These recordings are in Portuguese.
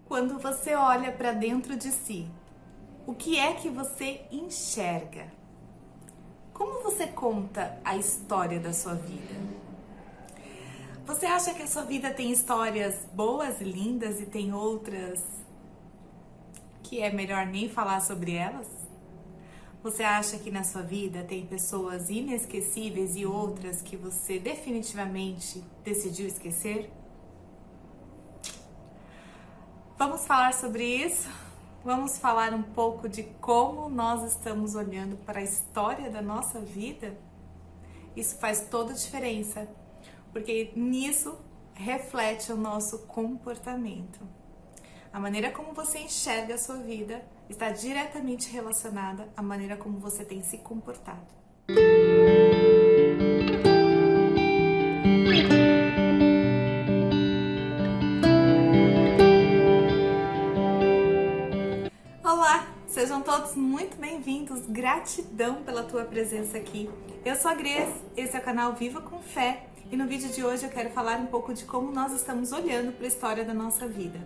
Quando você olha para dentro de si, o que é que você enxerga? Como você conta a história da sua vida? Você acha que a sua vida tem histórias boas e lindas e tem outras que é melhor nem falar sobre elas? Você acha que na sua vida tem pessoas inesquecíveis e outras que você definitivamente decidiu esquecer? Vamos falar sobre isso? Vamos falar um pouco de como nós estamos olhando para a história da nossa vida? Isso faz toda a diferença, porque nisso reflete o nosso comportamento. A maneira como você enxerga a sua vida está diretamente relacionada à maneira como você tem se comportado. Olá, sejam todos muito bem-vindos, gratidão pela tua presença aqui. Eu sou a Grace, esse é o canal Viva com Fé e no vídeo de hoje eu quero falar um pouco de como nós estamos olhando para a história da nossa vida.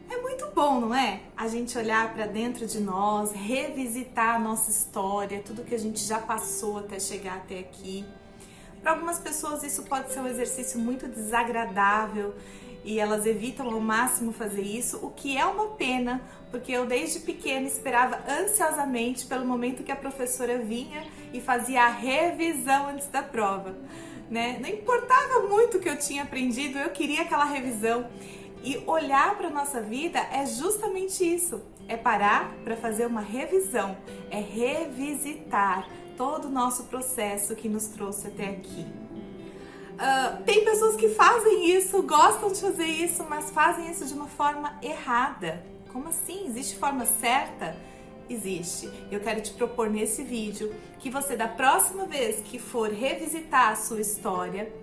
É muito bom, não é? A gente olhar para dentro de nós, revisitar a nossa história, tudo que a gente já passou até chegar até aqui. Para algumas pessoas isso pode ser um exercício muito desagradável e elas evitam ao máximo fazer isso, o que é uma pena, porque eu desde pequena esperava ansiosamente pelo momento que a professora vinha e fazia a revisão antes da prova, né? Não importava muito o que eu tinha aprendido, eu queria aquela revisão. E olhar para a nossa vida é justamente isso, é parar para fazer uma revisão, é revisitar todo o nosso processo que nos trouxe até aqui. Tem pessoas que fazem isso, gostam de fazer isso, mas fazem isso de uma forma errada. Como assim? Existe forma certa? Existe. Eu quero te propor nesse vídeo que você, da próxima vez que for revisitar a sua história,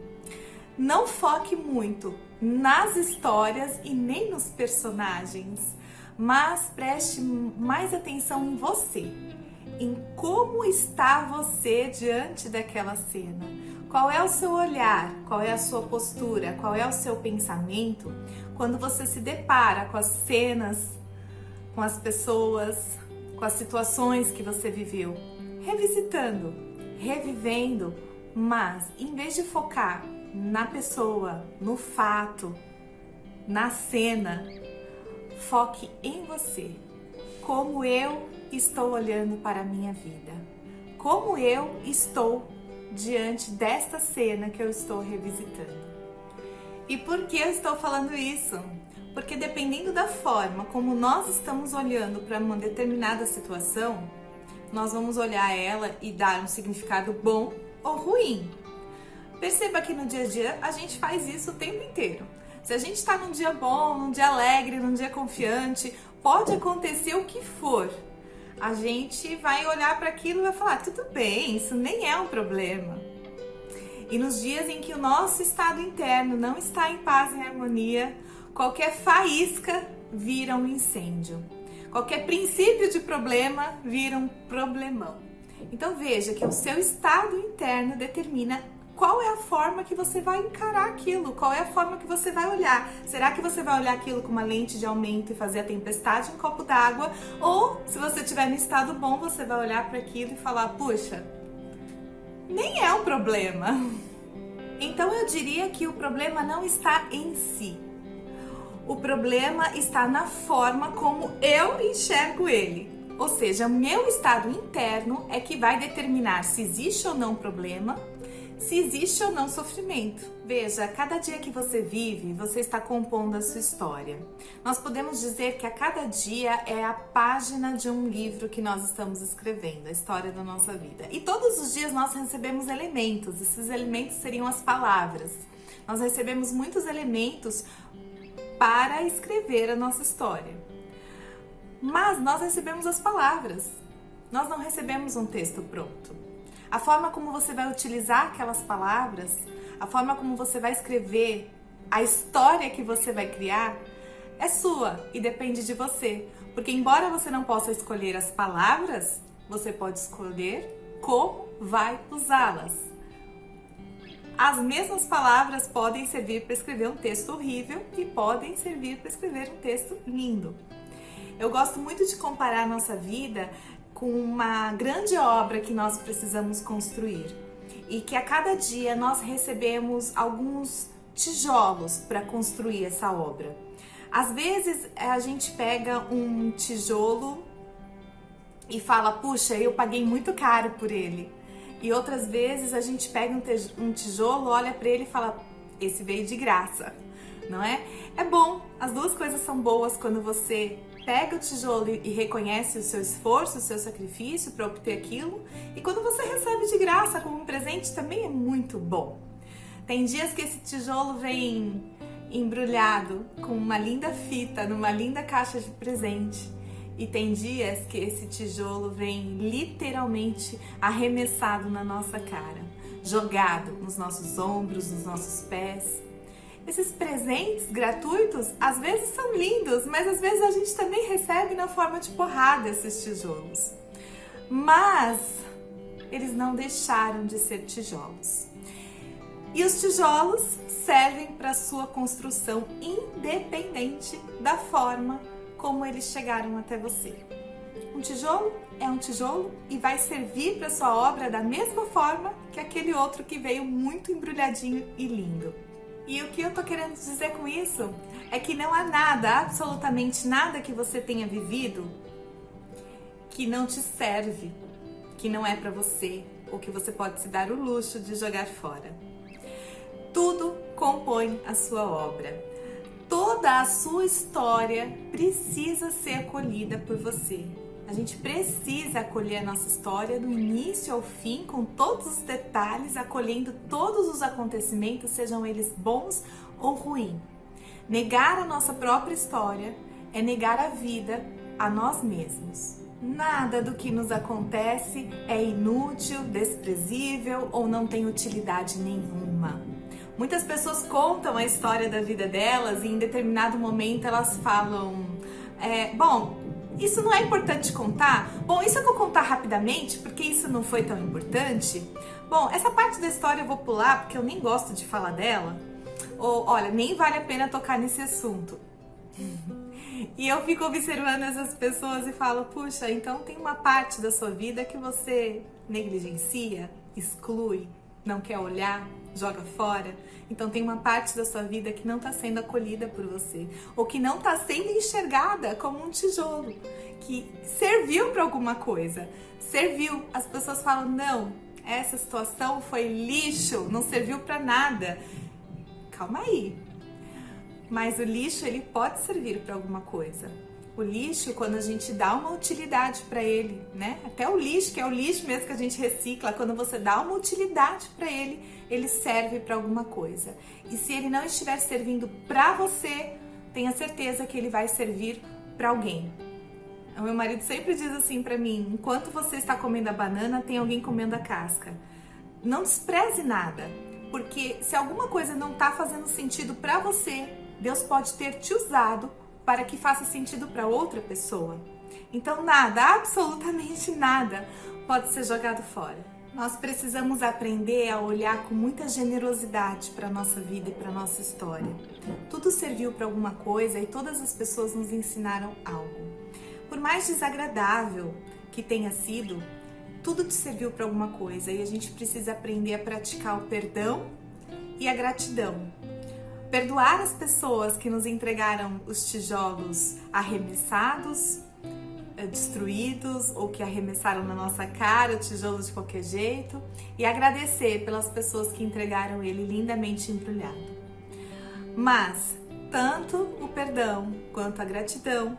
não foque muito nas histórias e nem nos personagens, mas preste mais atenção em você, em como está você diante daquela cena. Qual é o seu olhar, qual é a sua postura, qual é o seu pensamento quando você se depara com as cenas, com as pessoas, com as situações que você viveu, revisitando, revivendo, mas em vez de focar na pessoa, no fato, na cena, foque em você. Como eu estou olhando para a minha vida? Como eu estou diante desta cena que eu estou revisitando? E por que eu estou falando isso? Porque dependendo da forma como nós estamos olhando para uma determinada situação, nós vamos olhar ela e dar um significado bom ou ruim. Perceba que no dia a dia a gente faz isso o tempo inteiro. Se a gente está num dia bom, num dia alegre, num dia confiante, pode acontecer o que for. A gente vai olhar para aquilo e vai falar, tudo bem, isso nem é um problema. E nos dias em que o nosso estado interno não está em paz e harmonia, qualquer faísca vira um incêndio. Qualquer princípio de problema vira um problemão. Então veja que o seu estado interno determina qual é a forma que você vai encarar aquilo, qual é a forma que você vai olhar. Será que você vai olhar aquilo com uma lente de aumento e fazer a tempestade em um copo d'água? Ou, se você estiver no estado bom, você vai olhar para aquilo e falar, puxa, nem é um problema. Então eu diria que o problema não está em si. O problema está na forma como eu enxergo ele. Ou seja, o meu estado interno é que vai determinar se existe ou não problema, se existe ou não sofrimento. Veja, cada dia que você vive, você está compondo a sua história. Nós podemos dizer que a cada dia é a página de um livro que nós estamos escrevendo, a história da nossa vida. E todos os dias nós recebemos elementos, esses elementos seriam as palavras. Nós recebemos muitos elementos para escrever a nossa história. Mas nós recebemos as palavras, nós não recebemos um texto pronto. A forma como você vai utilizar aquelas palavras, a forma como você vai escrever, a história que você vai criar, é sua e depende de você. Porque embora você não possa escolher as palavras, você pode escolher como vai usá-las. As mesmas palavras podem servir para escrever um texto horrível e podem servir para escrever um texto lindo. Eu gosto muito de comparar a nossa vida com uma grande obra que nós precisamos construir e que a cada dia nós recebemos alguns tijolos para construir essa obra. Às vezes a gente pega um tijolo e fala, puxa, eu paguei muito caro por ele. E outras vezes a gente pega um tijolo, olha para ele e fala, esse veio de graça, não é? É bom, as duas coisas são boas quando você pega o tijolo e reconhece o seu esforço, o seu sacrifício para obter aquilo. E quando você recebe de graça como um presente, também é muito bom. Tem dias que esse tijolo vem embrulhado com uma linda fita, numa linda caixa de presente. E tem dias que esse tijolo vem literalmente arremessado na nossa cara, jogado nos nossos ombros, nos nossos pés. Esses presentes gratuitos às vezes são lindos, mas às vezes a gente também recebe na forma de porrada esses tijolos. Mas eles não deixaram de ser tijolos. E os tijolos servem para a sua construção independente da forma como eles chegaram até você. Um tijolo é um tijolo e vai servir para sua obra da mesma forma que aquele outro que veio muito embrulhadinho e lindo. E o que eu tô querendo dizer com isso é que não há nada, absolutamente nada que você tenha vivido que não te serve, que não é para você, ou que você pode se dar o luxo de jogar fora. Tudo compõe a sua obra. Toda a sua história precisa ser acolhida por você. A gente precisa acolher a nossa história do início ao fim, com todos os detalhes, acolhendo todos os acontecimentos, sejam eles bons ou ruins. Negar a nossa própria história é negar a vida a nós mesmos. Nada do que nos acontece é inútil, desprezível ou não tem utilidade nenhuma. Muitas pessoas contam a história da vida delas e em determinado momento elas falam, bom, isso não é importante contar? Bom, isso eu vou contar rapidamente porque isso não foi tão importante? Bom, essa parte da história eu vou pular porque eu nem gosto de falar dela. Ou, olha, nem vale a pena tocar nesse assunto. E eu fico observando essas pessoas e falo, puxa, então tem uma parte da sua vida que você negligencia, exclui, não quer olhar, joga fora. Então tem uma parte da sua vida que não está sendo acolhida por você, ou que não está sendo enxergada como um tijolo, que serviu para alguma coisa, serviu. As pessoas falam, não, essa situação foi lixo, não serviu para nada. Calma aí. Mas o lixo, ele pode servir para alguma coisa. O lixo, quando a gente dá uma utilidade para ele, né? Até o lixo, que é o lixo mesmo que a gente recicla, quando você dá uma utilidade para ele, ele serve para alguma coisa. E se ele não estiver servindo para você, tenha certeza que ele vai servir para alguém. O meu marido sempre diz assim para mim, enquanto você está comendo a banana, tem alguém comendo a casca. Não despreze nada, porque se alguma coisa não está fazendo sentido para você, Deus pode ter te usado para que faça sentido para outra pessoa. Então nada, absolutamente nada, pode ser jogado fora. Nós precisamos aprender a olhar com muita generosidade para a nossa vida e para a nossa história. Tudo serviu para alguma coisa e todas as pessoas nos ensinaram algo. Por mais desagradável que tenha sido, tudo te serviu para alguma coisa e a gente precisa aprender a praticar o perdão e a gratidão. Perdoar as pessoas que nos entregaram os tijolos arremessados, destruídos ou que arremessaram na nossa cara o tijolo de qualquer jeito e agradecer pelas pessoas que entregaram ele lindamente embrulhado. Mas tanto o perdão quanto a gratidão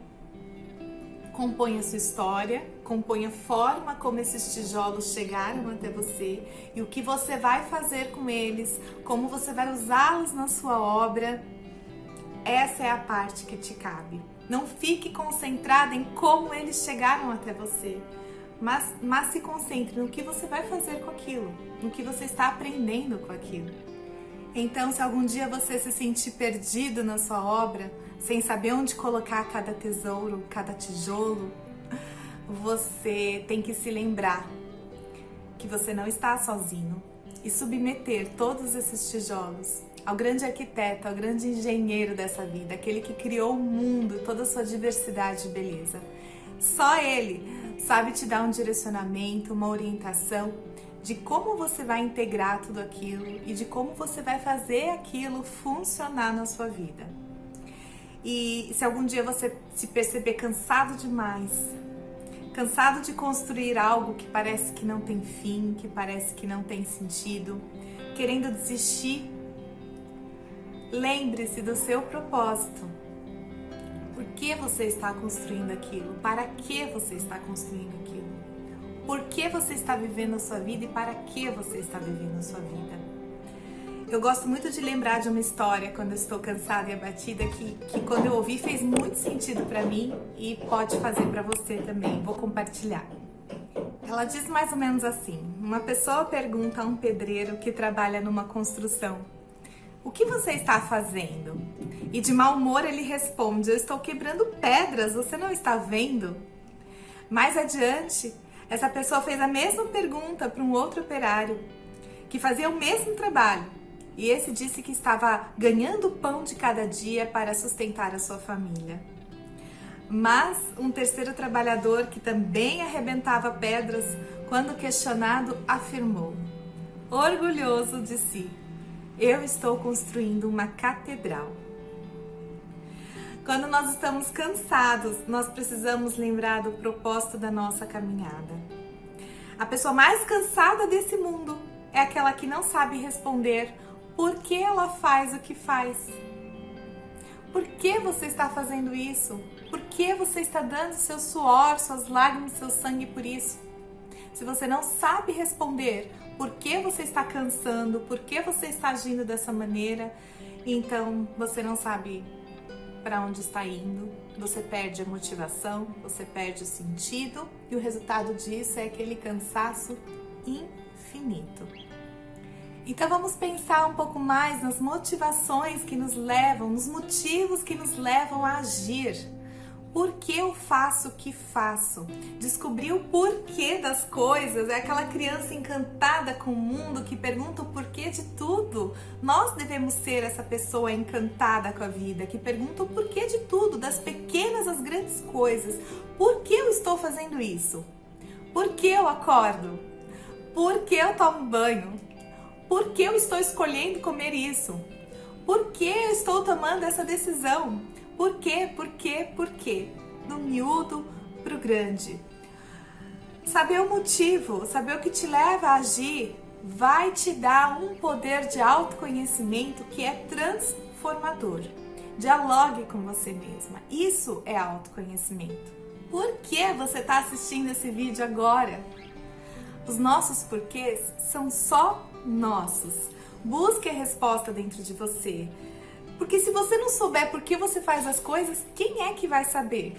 compõem a sua história, compõem a forma como esses tijolos chegaram até você e o que você vai fazer com eles, como você vai usá-los na sua obra. Essa é a parte que te cabe. Não fique concentrada em como eles chegaram até você, mas se concentre no que você vai fazer com aquilo, no que você está aprendendo com aquilo. Então, se algum dia você se sentir perdido na sua obra, sem saber onde colocar cada tesouro, cada tijolo, você tem que se lembrar que você não está sozinho, e submeter todos esses tijolos ao grande arquiteto, ao grande engenheiro dessa vida, aquele que criou o mundo, toda a sua diversidade e beleza. Só ele sabe te dar um direcionamento, uma orientação de como você vai integrar tudo aquilo e de como você vai fazer aquilo funcionar na sua vida. E se algum dia você se perceber cansado demais, cansado de construir algo que parece que não tem fim, que parece que não tem sentido, querendo desistir, lembre-se do seu propósito. Por que você está construindo aquilo? Para que você está construindo aquilo? Por que você está vivendo a sua vida e para que você está vivendo a sua vida? Eu gosto muito de lembrar de uma história quando eu estou cansada e abatida que quando eu ouvi fez muito sentido para mim e pode fazer para você também. Vou compartilhar. Ela diz mais ou menos assim: uma pessoa pergunta a um pedreiro que trabalha numa construção: o que você está fazendo? E de mau humor ele responde: eu estou quebrando pedras, você não está vendo? Mais adiante, essa pessoa fez a mesma pergunta para um outro operário que fazia o mesmo trabalho. E esse disse que estava ganhando o pão de cada dia para sustentar a sua família. Mas um terceiro trabalhador, que também arrebentava pedras, quando questionado, afirmou, orgulhoso de si: eu estou construindo uma catedral. Quando nós estamos cansados, nós precisamos lembrar do propósito da nossa caminhada. A pessoa mais cansada desse mundo é aquela que não sabe responder por que ela faz o que faz. Por que você está fazendo isso? Por que você está dando seu suor, suas lágrimas, seu sangue por isso? Se você não sabe responder por que você está cansando, por que você está agindo dessa maneira, então você não sabe para onde está indo, você perde a motivação, você perde o sentido e o resultado disso é aquele cansaço infinito. Então vamos pensar um pouco mais nas motivações que nos levam, nos motivos que nos levam a agir. Por que eu faço o que faço? Descobrir o porquê das coisas é aquela criança encantada com o mundo que pergunta o porquê de tudo. Nós devemos ser essa pessoa encantada com a vida, que pergunta o porquê de tudo, das pequenas às grandes coisas. Por que eu estou fazendo isso? Por que eu acordo? Por que eu tomo banho? Por que eu estou escolhendo comer isso? Por que eu estou tomando essa decisão? Por quê? Por quê? Por quê? Do miúdo para o grande. Saber o motivo, saber o que te leva a agir, vai te dar um poder de autoconhecimento que é transformador. Dialogue com você mesma. Isso é autoconhecimento. Por que você está assistindo esse vídeo agora? Os nossos porquês são só nossos. Busque a resposta dentro de você. Porque se você não souber por que você faz as coisas, quem é que vai saber?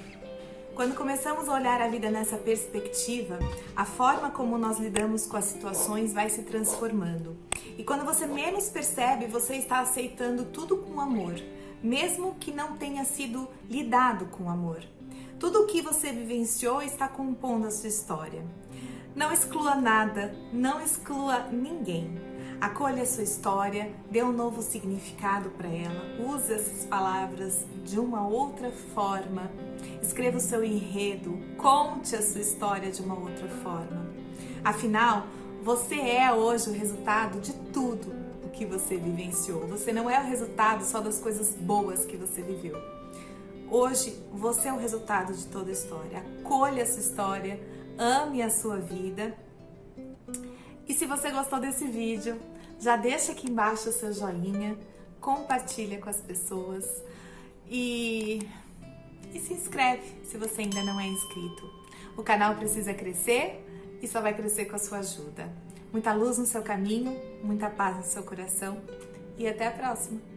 Quando começamos a olhar a vida nessa perspectiva, a forma como nós lidamos com as situações vai se transformando. E quando você menos percebe, você está aceitando tudo com amor, mesmo que não tenha sido lidado com amor. Tudo o que você vivenciou está compondo a sua história. Não exclua nada, não exclua ninguém. Acolha a sua história, dê um novo significado para ela, use essas palavras de uma outra forma, escreva o seu enredo, conte a sua história de uma outra forma. Afinal, você é hoje o resultado de tudo o que você vivenciou. Você não é o resultado só das coisas boas que você viveu. Hoje, você é o resultado de toda a história. Acolha essa história, ame a sua vida. E se você gostou desse vídeo, já deixa aqui embaixo o seu joinha, compartilha com as pessoas e se inscreve se você ainda não é inscrito. O canal precisa crescer e só vai crescer com a sua ajuda. Muita luz no seu caminho, muita paz no seu coração e até a próxima!